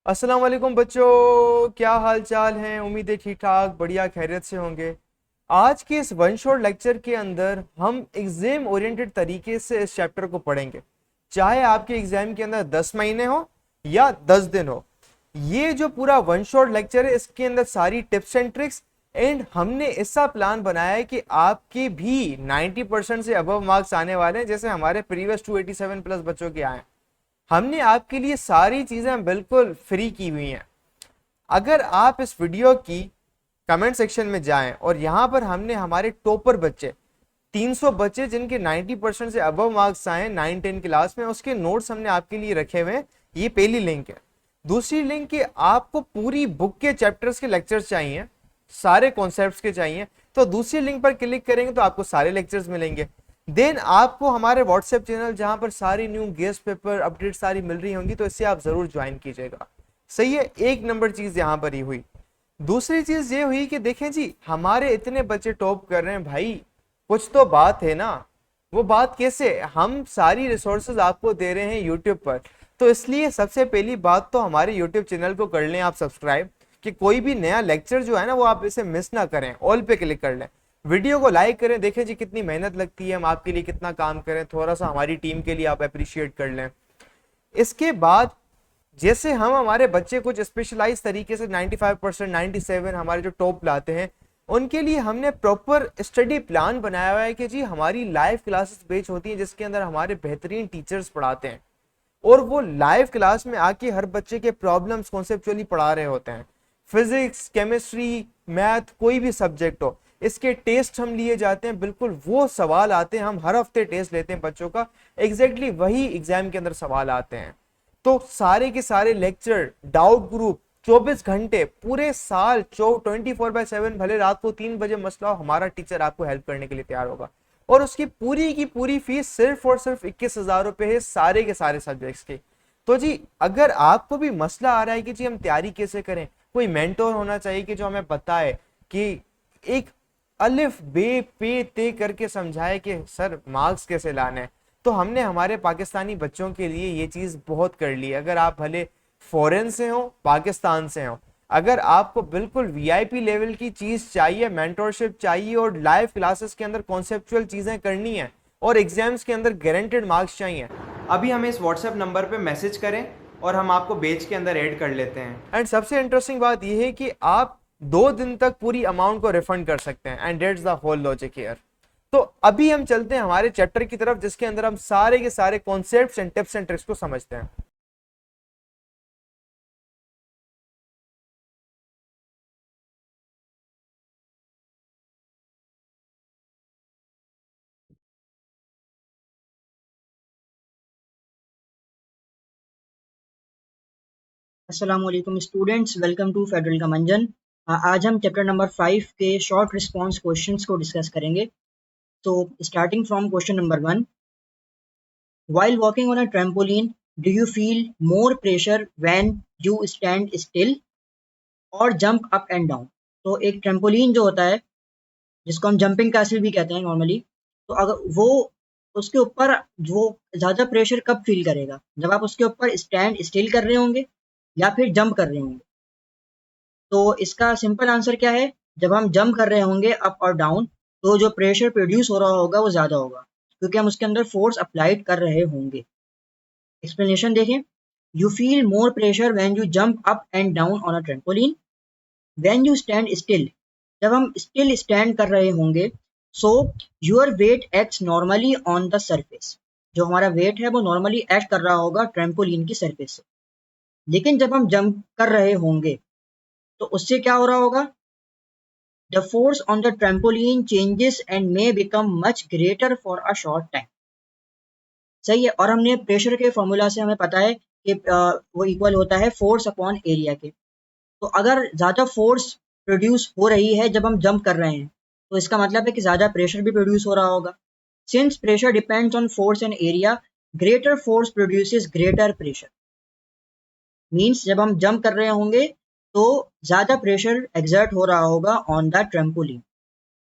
अस्सलाम वालेकुम बच्चों, क्या हाल चाल हैं। उम्मीद है ठीक ठाक बढ़िया खैरियत से होंगे। आज के इस वन शॉट लेक्चर के अंदर हम एग्जाम ओरिएंटेड तरीके से इस चैप्टर को पढ़ेंगे, चाहे आपके एग्जाम के अंदर 10 महीने हो या 10 दिन हो। ये जो पूरा वन शॉट लेक्चर है इसके अंदर सारी टिप्स एंड ट्रिक्स एंड हमने ऐसा प्लान बनाया है कि आपके भी 90% से अबव मार्क्स आने वाले हैं, जैसे हमारे प्रीवियस 287 प्लस बच्चों के आए। हमने आपके लिए सारी चीजें बिल्कुल फ्री की हुई हैं। अगर आप इस वीडियो की कमेंट सेक्शन में जाएं और यहां पर हमने हमारे टॉपर बच्चे 300 बच्चे जिनके 90% से अबव मार्क्स आए 9-10 क्लास में, उसके नोट्स हमने आपके लिए रखे हुए हैं। ये पहली लिंक है। दूसरी लिंक कि आपको पूरी बुक के चैप्टर्स के लेक्चर्स चाहिए, सारे कॉन्सेप्ट्स के चाहिए, तो दूसरी लिंक पर क्लिक करेंगे तो आपको सारे लेक्चर्स मिलेंगे। देन आपको हमारे व्हाट्सएप चैनल जहां पर सारी न्यू गेस्ट पेपर अपडेट सारी मिल रही होंगी, तो इससे आप जरूर ज्वाइन कीजिएगा। सही है, एक नंबर चीज यहां पर ही हुई। दूसरी चीज ये हुई कि देखें जी, हमारे इतने बच्चे टॉप कर रहे हैं भाई, कुछ तो बात है ना। वो बात कैसे, हम सारी रिसोर्सेज आपको दे रहे हैं यूट्यूब पर, तो इसलिए सबसे पहली बात तो हमारे यूट्यूब चैनल को कर लें आप सब्सक्राइब, कि कोई भी नया लेक्चर जो है ना वो आप इसे मिस ना करें। ऑल पे क्लिक कर लें, वीडियो को लाइक करें, देखें जी कितनी मेहनत लगती है, हम आपके लिए कितना काम करें, थोड़ा सा हमारी टीम के लिए आप अप्रिशिएट कर लें। इसके बाद जैसे हम हमारे बच्चे कुछ स्पेशलाइज तरीके से 95% 97 हमारे जो टॉप लाते हैं, उनके लिए हमने प्रॉपर स्टडी प्लान बनाया हुआ है कि जी हमारी लाइव क्लासेस बेच होती हैं जिसके अंदर हमारे बेहतरीन टीचर्स पढ़ाते हैं, और वो लाइव क्लास में आके हर बच्चे के प्रॉब्लम्स कॉन्सेप्चुअली पढ़ा रहे होते हैं। फिजिक्स, केमिस्ट्री, मैथ, कोई भी सब्जेक्ट हो, इसके टेस्ट हम लिए जाते हैं, बिल्कुल वो सवाल आते हैं। हम हर हफ्ते टेस्ट लेते हैं बच्चों का, एग्जैक्टली वही एग्जाम के अंदर सवाल आते हैं। तो सारे के सारे लेक्चर, डाउट ग्रुप, 24 घंटे पूरे साल 24/7, भले रात को 3 बजे मसला हो, हमारा टीचर आपको हेल्प करने के लिए तैयार होगा। और उसकी पूरी की पूरी फीस सिर्फ और सिर्फ 21,000 रुपए है, सारे के सारे सब्जेक्ट्स की। तो जी अगर आपको भी मसला आ रहा है कि जी हम तैयारी कैसे करें, कोई मेंटोर होना चाहिए कि जो हमें बताए कि एक अलिफ बे पे ते करके समझाए कि सर मार्क्स कैसे लाने हैं, तो हमने हमारे पाकिस्तानी बच्चों के लिए ये चीज बहुत कर ली। अगर आप भले फॉरेन से हो, पाकिस्तान से हो, अगर आपको बिल्कुल वीआईपी लेवल की चीज चाहिए, मेंटोरशिप चाहिए और लाइव क्लासेस के अंदर कॉन्सेप्चुअल चीजें करनी है और एग्जाम्स के अंदर गारंटेड मार्क्स चाहिए, अभी हमें इस व्हाट्सएप नंबर पे मैसेज करें और हम आपको बेच के अंदर ऐड कर लेते हैं। एंड सबसे इंटरेस्टिंग बात यह है कि आप 2 दिन तक पूरी अमाउंट को रिफंड कर सकते हैं, and that's the whole logic here. तो अभी हम चलते हैं हमारे चैप्टर की तरफ, जिसके अंदर हम सारे के सारे concepts and tips and tricks को समझते हैं। अस्सलाम वालेकुम स्टूडेंट्स, वेलकम टू फेडरल का मंजन। आज हम चैप्टर नंबर 5 के शॉर्ट रिस्पॉन्स क्वेश्चंस को डिस्कस करेंगे। तो starting from question number 1, while walking on a trampoline do you feel more pressure when you stand still और जंप अप एंड डाउन। तो एक ट्रैम्पोलिन जो होता है, जिसको हम जंपिंग कैसल भी कहते हैं नॉर्मली, तो अगर वो उसके ऊपर वो ज़्यादा प्रेशर कब फील करेगा, जब आप उसके ऊपर स्टैंड स्टिल कर रहे होंगे या फिर जंप कर रहे होंगे। तो इसका सिंपल आंसर क्या है, जब हम जंप कर रहे होंगे अप और डाउन, तो जो प्रेशर प्रोड्यूस हो रहा होगा वो ज़्यादा होगा, क्योंकि हम उसके अंदर फोर्स अप्लाइड कर रहे होंगे। एक्सप्लेनेशन देखें, you feel more pressure when you jump up and down on a trampoline, when you stand still, जब हम स्टिल स्टैंड कर रहे होंगे, so your weight acts normally on the surface, जो हमारा वेट है वो नॉर्मली एक्ट कर रहा होगा ट्रैम्पोलिन की सरफेस से। लेकिन जब हम जंप कर रहे होंगे तो उससे क्या हो रहा होगा, the force on the trampoline changes and may become much greater for a short time। सही है। और हमने प्रेशर के फॉर्मूला से हमें पता है कि वो इक्वल होता है फोर्स अपॉन एरिया के। तो अगर ज़्यादा फोर्स प्रोड्यूस हो रही है जब हम जंप कर रहे हैं, तो इसका मतलब है कि ज़्यादा प्रेशर भी प्रोड्यूस हो रहा होगा। Since pressure depends on force and area, greater force produces greater pressure. Means जब हम जंप कर रहे होंगे तो ज़्यादा प्रेशर एक्सर्ट हो रहा होगा on the trampoline.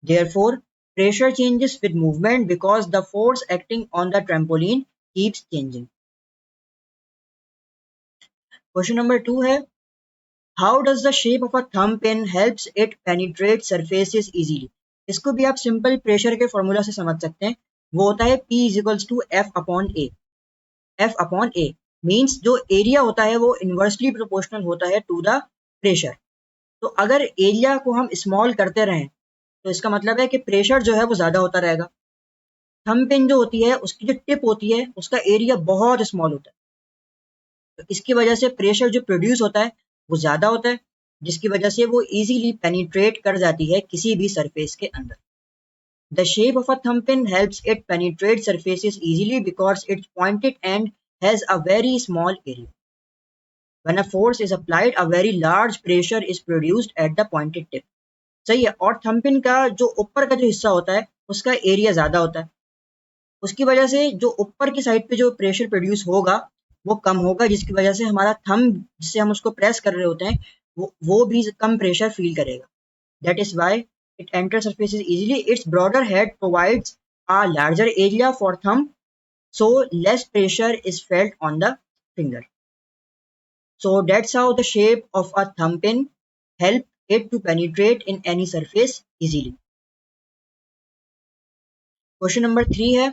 Therefore, pressure changes with movement because the force acting on the trampoline keeps changing। Question number 2 है, how does the shape of a thumb pen helps it penetrate surfaces easily. इसको भी आप simple pressure के formula से समझ सकते हैं। वो होता है P is equals to F upon A. F upon A means जो एरिया होता है वो इन्वर्सली प्रोपोर्शनल होता है टू द प्रेशर। तो अगर एरिया को हम स्मॉल करते रहें तो इसका मतलब है कि प्रेशर जो है वो ज़्यादा होता रहेगा। थंब पेन जो होती है उसकी जो टिप होती है उसका एरिया बहुत स्मॉल होता है, तो इसकी वजह से प्रेशर जो प्रोड्यूस होता है वो ज़्यादा होता है, जिसकी वजह से वो इजीली पेनिट्रेट कर जाती है किसी भी सरफेस के अंदर। The shape of a thumb pen helps it penetrate surfaces easily because it's pointed and has a very small area. When a force is applied, a very large pressure is produced at the pointed tip. सही है। और थंबपिन का जो ऊपर का जो हिस्सा होता है उसका एरिया ज़्यादा होता है, उसकी वजह से जो ऊपर की साइड पे जो प्रेशर प्रोड्यूस होगा वो कम होगा, जिसकी वजह से हमारा थंब जिससे हम उसको प्रेस कर रहे होते हैं वो भी कम प्रेशर फील करेगा। That is why it enter surfaces easily. It's broader head provides a larger area for thumb, so less pressure is felt on the finger. So that's how the shape of a thumb pin help it to penetrate in any surface easily. Question number 3 है,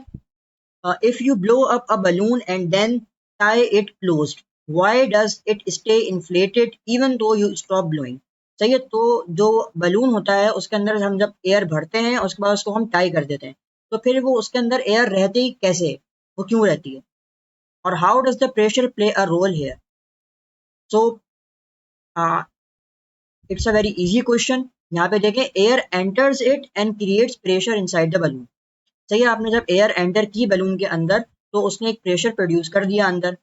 if you blow up a balloon and then tie it closed, why does it stay inflated even though you stop blowing? सही है। तो जो balloon होता है उसके अंदर हम जब एयर भरते हैं उसके बाद उसको हम टाई कर देते हैं, तो फिर वो उसके अंदर एयर रहती कैसे, वो क्यों रहती है, और how does the pressure play a role here. So it's a very easy question. यहाँ पे देखें, air enters it and creates pressure inside the balloon. सही है, आपने जब एयर एंटर की बलून के अंदर तो उसने एक प्रेशर प्रोड्यूस कर दिया अंदर।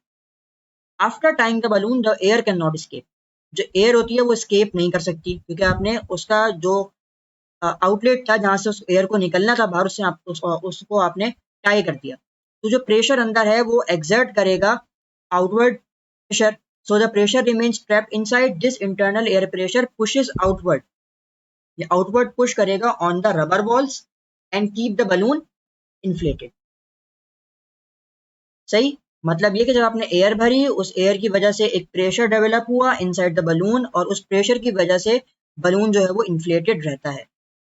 After time the balloon the air can not escape. जो एयर होती है वो स्केप नहीं कर सकती क्योंकि आपने उसका जो आउटलेट था जहाँ से उस एयर को निकलना था बाहर, उससे उसको आपने टाई कर दिया। तो जो प्रेशर अंदर है वो एग्जर्ट करेगा outward pressure, so the pressure remains trapped inside. This internal air pressure pushes outward. ये outward push करेगा on the rubber balls and keep the balloon inflated. सही, मतलब ये कि जब आपने एयर भरी उस एयर की वजह से एक प्रेशर डेवलप हुआ इनसाइड द बलून और उस प्रेशर की वजह से बलून जो है वो इन्फ्लेटेड रहता है।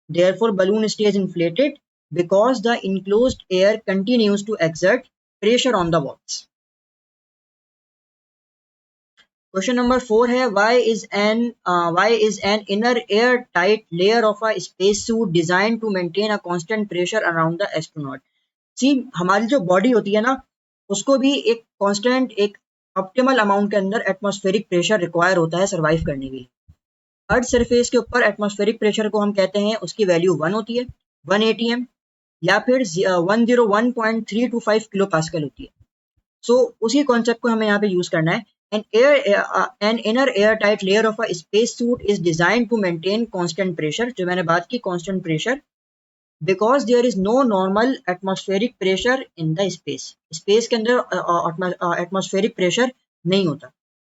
Therefore balloon stays inflated because the enclosed air continues to exert pressure on the walls. Question number 4 है, why is an inner airtight layer of a spacesuit designed to maintain a constant pressure around the astronaut? सी, हमारी जो body होती है ना उसको भी एक constant एक ऑप्टिमल अमाउंट के अंदर एटमॉस्फेरिक प्रेशर रिक्वायर होता है सर्वाइव करने के लिए। अर्थ सरफेस के ऊपर एटमॉस्फेरिक प्रेशर को हम कहते हैं उसकी वैल्यू 1 होती है, 1 atm या फिर 101.325 किलो पास्कल होती है। सो उसी कॉन्सेप्ट को हमें यहाँ पे यूज करना है। An inner airtight layer of a space suit is designed to maintain constant pressure, जो मैंने बात की constant pressure, because there is no normal atmospheric pressure in the space. Space के अंदर atmospheric pressure नहीं होता,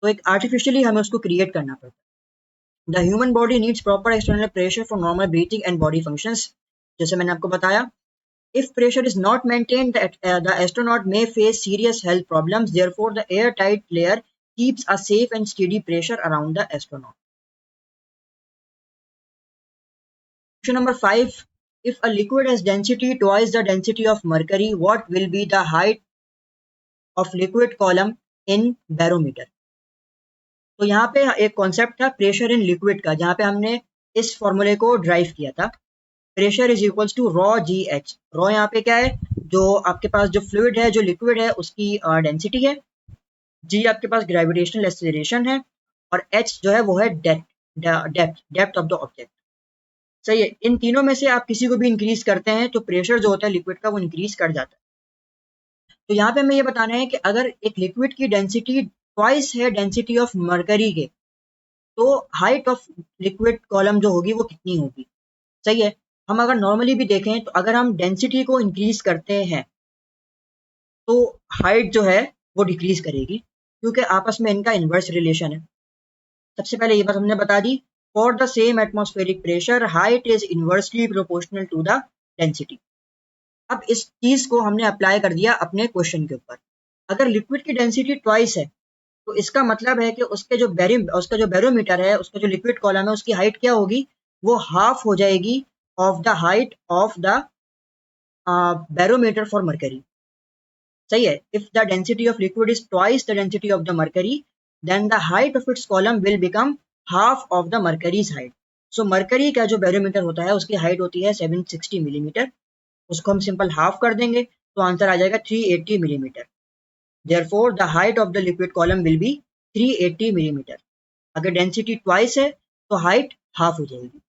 तो एक artificially हमें उसको create करना पड़ता है। The human body needs proper external pressure for normal breathing and body functions, जैसे मैंने आपको बताया। If pressure is not maintained, the astronaut may face serious health problems. Therefore, the airtight layer keeps a safe and steady pressure around the astronaut. Question number 5. If a liquid has density twice the density of mercury, what will be the height of liquid column in barometer? तो यहाँ पे एक concept था pressure in liquid का, जहाँ पे हमने इस फॉर्मूले को ड्राइव किया था। Pressure is equals to rho g h. Rho यहाँ पे क्या है, जो आपके पास जो फ्लूइड है, जो लिक्विड है, उसकी डेंसिटी है। जी आपके पास ग्रेविटेशनल एक्सेलरेशन है, और एच जो है वो है डेप्थ ऑफ द ऑब्जेक्ट। सही है, इन तीनों में से आप किसी को भी इंक्रीज करते हैं तो प्रेशर जो होता है लिक्विड का वो इंक्रीज कर जाता है। तो यहाँ पे हमें ये बताना है कि अगर एक लिक्विड की डेंसिटी ट्वाइस है डेंसिटी ऑफ मरकरी के, तो हाइट ऑफ लिक्विड कॉलम जो होगी वो कितनी होगी। सही है, हम अगर नॉर्मली भी देखें तो अगर हम डेंसिटी को इंक्रीज करते हैं तो हाइट जो है वो डिक्रीज करेगी, क्योंकि आपस में इनका इन्वर्स रिलेशन है। सबसे पहले ये बात हमने बता दी, for the same atmospheric pressure height is inversely proportional to the density. अब इस चीज को हमने अप्लाई कर दिया अपने क्वेश्चन के ऊपर। अगर लिक्विड की डेंसिटी ट्वाइस है तो इसका मतलब है कि उसका जो बैरोमीटर है, उसका जो लिक्विड कॉलम है, उसकी हाइट क्या होगी, वो हाफ हो जाएगी of the height of the barometer for mercury. सही है। If the density of liquid is twice the density of the mercury, then the height of its column will become half of the mercury's height. So mercury का जो barometer होता है उसकी height होती है 760 millimetre, उसको हम सिंपल हाफ कर देंगे तो आंसर आ जाएगा 380 millimetre. Therefore the height of the liquid column will be 380 millimetre. अगर डेंसिटी ट्वाइस है तो हाइट हाफ हो जाएगी।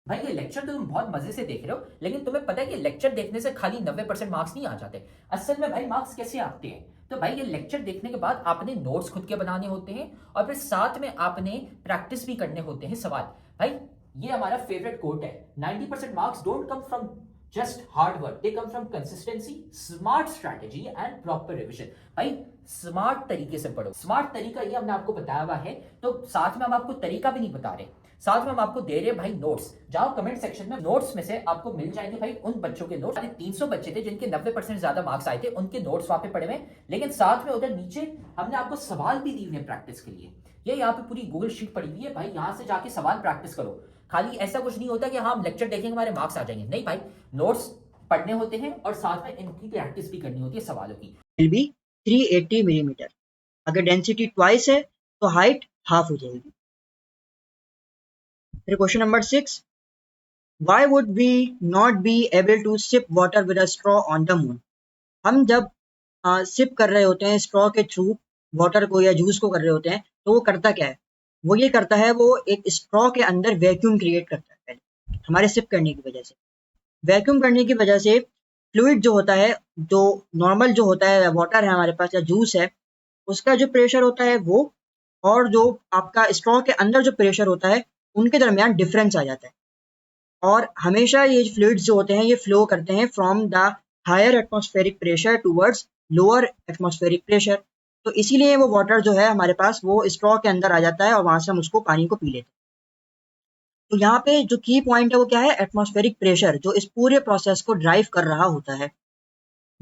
भाई ये लेक्चर तो तुम बहुत मजे से देख रहे हो, लेकिन तुम्हें पता है कि लेक्चर देखने से खाली 90% मार्क्स नहीं आ जाते। असल में भाई मार्क्स कैसे आते हैं, तो भाई ये लेक्चर देखने के बाद आपने नोट्स खुद के बनाने होते हैं और फिर साथ में आपने प्रैक्टिस भी करने होते हैं सवाल। भाई ये हमारा फेवरेट कोट है, 90% marks don't come from just hard work, they come from consistency, smart strategy and proper revision. भाई स्मार्ट तरीके से पढ़ो, स्मार्ट तरीका ये हमने आपको बताया हुआ है, तो साथ में हम आपको तरीका भी नहीं बता रहे, साथ में हम आपको दे रहे हैं भाई नोट्स। जाओ कमेंट सेक्शन में, नोट्स में से आपको मिल जाएंगे भाई उन बच्चों के नोट्स। 300 बच्चे थे जिनके 90% ज्यादा मार्क्स आए थे, उनके नोट्स वहां पे पड़े हुए, लेकिन साथ में उधर नीचे हमने आपको सवाल भी दिए हुए प्रैक्टिस के लिए। ये यहाँ पे पूरी गूगल शीट पड़ी हुई है भाई, यहाँ से जाके सवाल प्रैक्टिस करो। खाली ऐसा कुछ नहीं होता कि हाँ हम लेक्चर देखेंगे हमारे मार्क्स आ जाएंगे, नहीं भाई, नोट्स पढ़ने होते हैं और साथ में इनकी प्रैक्टिस भी करनी होती है सवालों की। Will be 380 millimetre. अगर डेंसिटी ट्वाइस है तो हाइट हाफ हो जाएगी। फिर question number 6, why would we not be able to sip water with a straw on the moon. हम जब सिप कर रहे होते हैं स्ट्रॉ के थ्रू वाटर को या जूस को कर रहे होते हैं, तो वो करता क्या है, वो ये करता है, वो एक स्ट्रॉ के अंदर वैक्यूम क्रिएट करता है पहले हमारे सिप करने की वजह से। वैक्यूम करने की वजह से फ्लूइड जो होता है, जो नॉर्मल जो होता है वाटर है हमारे पास या जूस है, उसका जो प्रेशर होता है वो, और जो आपका स्ट्रॉ के अंदर जो प्रेशर होता है, उनके दरमियान डिफरेंस आ जाता है। और हमेशा ये फ्लूइड्स जो होते हैं ये फ्लो करते हैं from the higher atmospheric pressure towards lower atmospheric pressure. तो इसीलिए वो वाटर जो है हमारे पास वो स्ट्रॉ के अंदर आ जाता है और वहां से हम उसको पानी को पी लेते हैं। तो यहाँ पे जो की पॉइंट है वो क्या है, एटमॉस्फेरिक प्रेशर जो इस पूरे प्रोसेस को ड्राइव कर रहा होता है।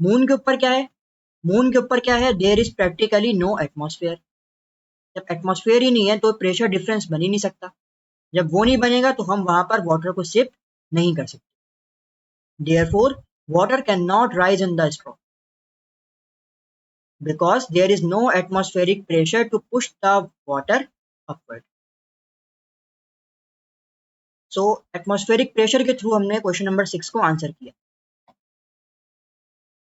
मून के ऊपर क्या है, मून के ऊपर क्या है, there is practically no atmosphere. जब एटमॉस्फेयर ही नहीं है तो प्रेशर डिफरेंस बन ही नहीं सकता। जब वो नहीं बनेगा तो हम वहां पर वाटर को सिप नहीं कर सकते। Therefore, water cannot rise in the straw because there is no atmospheric pressure to push the water upward. So, atmospheric pressure के थ्रू हमने क्वेश्चन नंबर 6 को आंसर किया।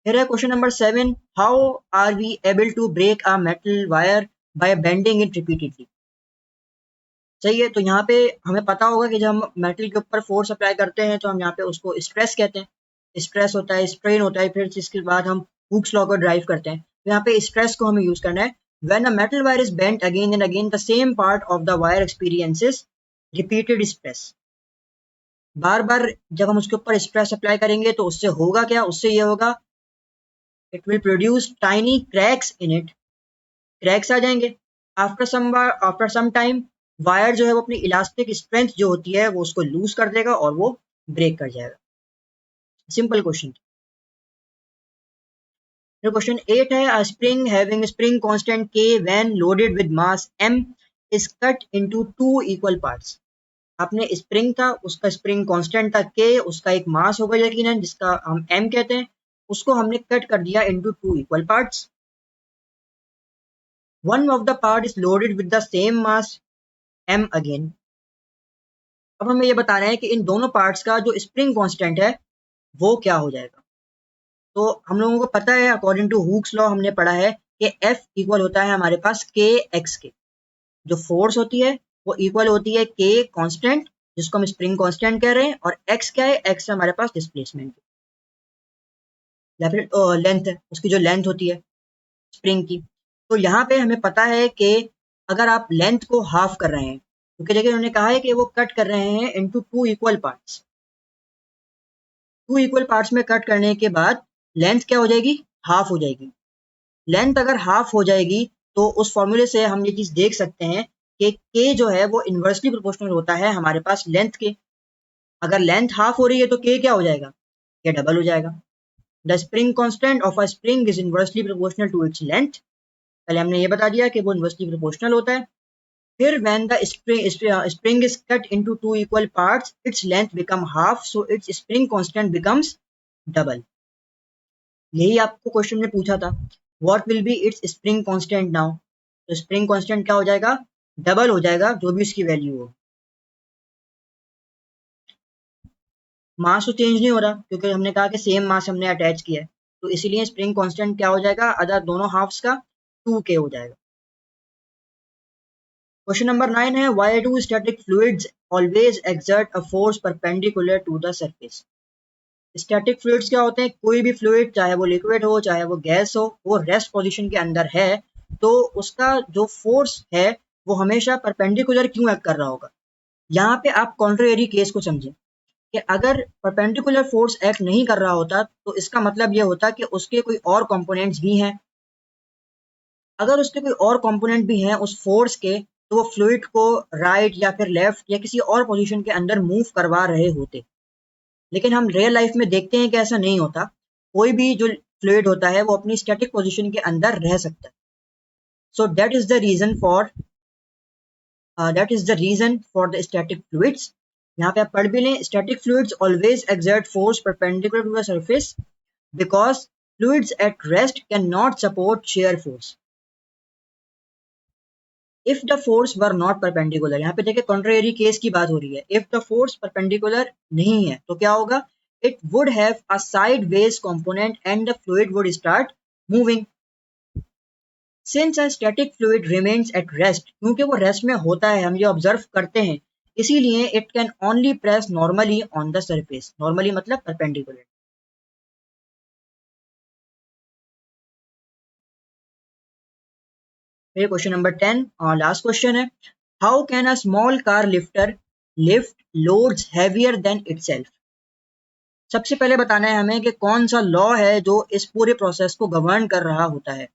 फिर है question number 7, how are we able to break a metal wire by bending it repeatedly. सही है। तो यहाँ पे हमें पता होगा कि जब हम मेटल के ऊपर फोर्स अप्लाई करते हैं तो हम यहाँ पे उसको स्ट्रेस कहते हैं। स्ट्रेस होता है, स्ट्रेन होता है, फिर जिसके बाद हम हुक्स लॉ को ड्राइव करते हैं। तो यहाँ पे स्ट्रेस को हमें यूज करना है। When a metal wire is bent again and again the same part of the wire experiences repeated stress. बार बार जब हम उसके ऊपर स्ट्रेस अप्लाई करेंगे तो उससे होगा क्या, उससे ये होगा, it will produce tiny cracks in it. Cracks आ जाएंगे। आफ्टर सम टाइम वायर जो है वो अपनी इलास्टिक स्ट्रेंथ जो होती है वो उसको लूज कर देगा और वो ब्रेक कर जाएगा। Simple question. फिर क्वेश्चन 8 है, अ spring having spring constant k when loaded with mass m is cut into two equal parts. आपने स्प्रिंग था, उसका स्प्रिंग कांस्टेंट था k, उसका एक मास होगा यकीनन जिसका हम m कहते हैं, उसको हमने कट कर दिया into two equal parts. One of the part is loaded with the same mass m again। अब हमें ये बताना है कि इन दोनों पार्ट्स का जो स्प्रिंग कांस्टेंट है वो क्या हो जाएगा। तो हम लोगों को पता है, अकॉर्डिंग टू हुक्स लॉ हमने पढ़ा है कि F इक्वल होता है हमारे पास k x के। जो फोर्स होती है वो इक्वल होती है k कांस्टेंट जिसको हम स्प्रिंग कांस्टेंट कह रहे हैं, और x क्या है, x हमारे पास डिस्प्लेसमेंट या फिर लेंथ है, उसकी जो लेंथ होती है स्प्रिंग की। तो यहाँ पे हमें पता है कि अगर आप लेंथ को हाफ कर रहे हैं, क्योंकि देखिए उन्होंने कहा है कि वो कट कर रहे हैं into two equal parts. Two equal parts में कट करने के बाद लेंथ क्या हो जाएगी, हाफ हो जाएगी। लेंथ अगर हाफ हो जाएगी तो उस फॉर्मूले से हम ये चीज देख सकते हैं कि k जो है वो इन्वर्सली प्रोपोर्शनल होता है हमारे पास लेंथ के। अगर लेंथ हाफ हो रही है तो k क्या हो जाएगा, k डबल हो जाएगा। The spring constant of a spring is inversely proportional to its length. पहले हमने ये बता दिया कि वो इन्वर्सली प्रोपोर्शनल होता है। फिर when the spring is cut into two equal parts, its length become half, so its spring constant becomes double. यही आपको क्वेश्चन में पूछा था, what will be its spring constant now? तो स्प्रिंग कांस्टेंट क्या हो जाएगा, डबल हो जाएगा, जो भी उसकी वैल्यू हो। मास तो चेंज नहीं हो रहा क्योंकि हमने कहा कि सेम मास हमने अटैच किया है, तो इसीलिए स्प्रिंग कांस्टेंट क्या हो जाएगा, अदर दोनों हाफ्स का 2k हो जाएगा। क्वेश्चन नंबर 9 है, why do static fluids always exert a force perpendicular to the surface? Static fluids क्या होते हैं, कोई भी फ्लूइड चाहे वो लिक्विड हो चाहे वो गैस हो, वो रेस्ट पोजीशन के अंदर है तो उसका जो फोर्स है वो हमेशा परपेंडिकुलर क्यों एक्ट कर रहा होगा। यहाँ पे आप कॉन्ट्रेरी केस को समझें कि अगर परपेंडिकुलर फोर्स एक्ट नहीं कर रहा होता तो इसका मतलब ये होता कि उसके कोई और कंपोनेंट्स भी हैं। अगर उसके कोई और कंपोनेंट भी हैं उस फोर्स के, तो वो फ्लूइड को राइट या फिर लेफ्ट या किसी और पोजीशन के अंदर मूव करवा रहे होते। लेकिन हम रियल लाइफ में देखते हैं कि ऐसा नहीं होता, कोई भी जो फ्लूइड होता है वो अपनी स्टैटिक पोजीशन के अंदर रह सकता है। So that is the reason for the static fluids. यहाँ पे आप पढ़ भी लें, static fluids always exert force perpendicular to the surface because fluids at rest can not support shear force if the force were not perpendicular। यहाँ पे देखिए contrary case की बात हो रही है, if the force perpendicular नहीं है तो क्या होगा, it would have a sideways component and the fluid would start moving। Since a static fluid remains at rest, क्योंकि वो रेस्ट में होता है, हम ये ऑब्जर्व करते हैं, इसीलिए it can only press normally on the surface। normally मतलब perpendicular। फिर क्वेश्चन नंबर 10 और लास्ट क्वेश्चन है, how can a small car lifter lift loads heavier than itself? सबसे पहले बताना है हमें कि कौन सा लॉ है जो इस पूरे प्रोसेस को गवर्न कर रहा होता है।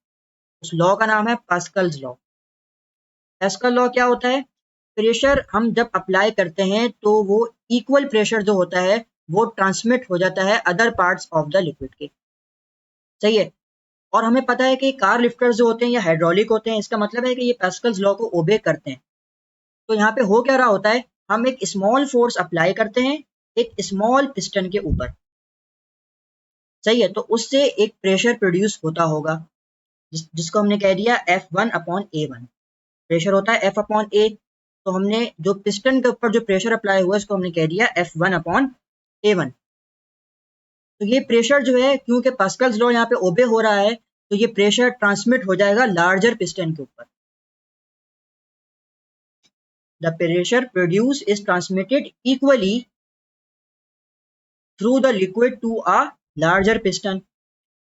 उस लॉ का नाम है पास्कल्स लॉ। पास्कल लॉ क्या होता है, प्रेशर हम जब अप्लाई करते हैं तो वो इक्वल प्रेशर जो होता है वो ट्रांसमिट हो जाता है other parts of the liquid के। सही है, और हमें पता है कि कार लिफ्टर्स जो होते हैं या हाइड्रोलिक होते हैं, इसका मतलब है कि ये पास्कल्स लॉ को ओबे करते हैं। तो यहाँ पे हो क्या रहा होता है, हम एक स्मॉल फोर्स अप्लाई करते हैं एक स्मॉल पिस्टन के ऊपर। सही है, तो उससे एक प्रेशर प्रोड्यूस होता होगा जिसको हमने कह दिया F1/A1। प्रेशर होता है F/A, तो हमने जो पिस्टन के ऊपर जो प्रेशर अप्लाई हुआ इसको हमने कह दिया F1/A1। तो ये प्रेशर जो है, क्योंकि पास्कल्स लॉ यहाँ पे ओबे हो रहा है, तो ये प्रेशर ट्रांसमिट हो जाएगा लार्जर पिस्टन के ऊपर। The pressure produced is transmitted equally through the liquid to a larger piston।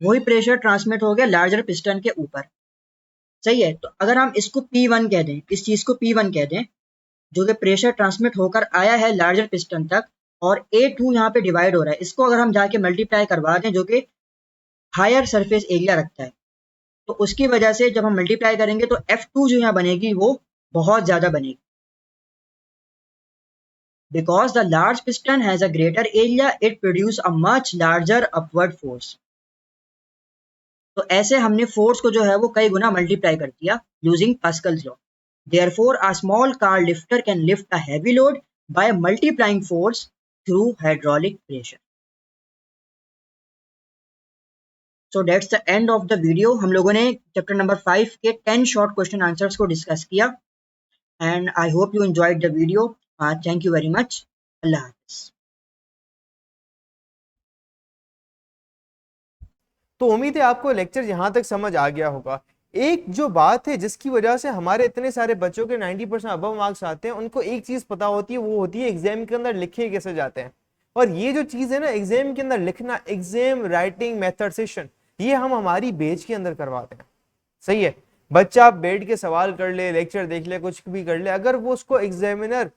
वही प्रेशर ट्रांसमिट हो गया लार्जर पिस्टन के ऊपर। सही है, तो अगर हम इसको P1 कह दें, इस चीज को P1 कह दें जो कि प्रेशर ट्रांसमिट होकर आया है लार्जर पिस्टन तक, और A2 यहाँ पे डिवाइड हो रहा है, इसको अगर हम जाके मल्टीप्लाई करवा दें जो कि हायर सरफेस एरिया रखता है, तो उसकी वजह से जब हम मल्टीप्लाई करेंगे तो F2 जो यहाँ बनेगी वो बहुत ज्यादा बनेगी। Because the large piston has a greater area, it produces a much larger upward force। तो ऐसे हमने फोर्स को जो है वो कई गुना मल्टीप्लाई कर दिया using Pascal's law. Therefore, a small car lifter can lift a heavy load by multiplying force through hydraulic pressure। So that's the end of the video। हम लोगों ने चैप्टर नंबर 5 के 10 शॉर्ट क्वेश्चन आंसर्स को discuss किया and I hope you enjoyed the video। Thank you very much। अल्लाह हाफिज़। तो उम्मीद है आपको लेक्चर यहाँ तक समझ आ गया होगा। एक जो बात है जिसकी वजह से हमारे इतने सारे बच्चों के 90% अबव मार्क्स आते हैं, उनको एक चीज पता होती है, वो होती है एग्जाम के अंदर लिखे कैसे जाते हैं। और ये जो चीज है ना एग्जाम के अंदर लिखना, एग्जाम राइटिंग मेथड सेशन, ये हम हमारी बैच के अंदर करवाते हैं। सही है, बच्चा बैठ के सवाल कर ले, लेक्चर देख ले, कुछ भी कर ले, अगर वो उसको एग्जामिनर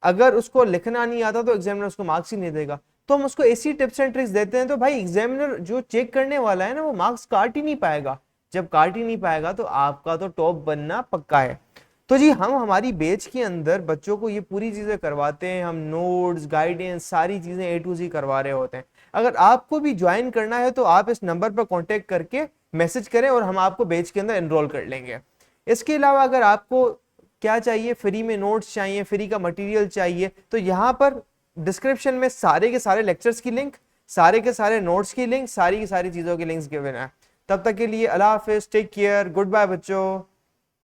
अगर उसको लिखना नहीं आता तो एग्जामिनर उसको मार्क्स ही नहीं देगा। तो हम उसको ऐसी टिप्स एंड ट्रिक्स देते हैं, तो भाई एग्जामिनर जो चेक करने वाला है ना वो मार्क्स काट ही नहीं पाएगा। जब काट ही नहीं पाएगा तो आपका तो टॉप बनना पक्का है। तो जी हम हमारी बैच के अंदर बच्चों को ये पूरी चीजें करवाते हैं, हम नोट्स गाइडेंस सारी चीजें A to Z करवा रहे होते हैं। अगर आपको भी ज्वाइन करना है तो आप इस नंबर पर कॉन्टेक्ट करके मैसेज करें और हम आपको बैच के अंदर एनरोल कर लेंगे। इसके अलावा अगर आपको क्या चाहिए, फ्री में नोट्स चाहिए, फ्री का मटेरियल चाहिए, तो यहाँ पर डिस्क्रिप्शन में सारे के सारे लेक्चर्स की लिंक, सारे के सारे नोट्स की लिंक, सारी की सारी चीज़ों की लिंक्स गिवन है। तब तक के लिए अल्लाह हाफिज़, टेक केयर, गुड बाय बच्चों।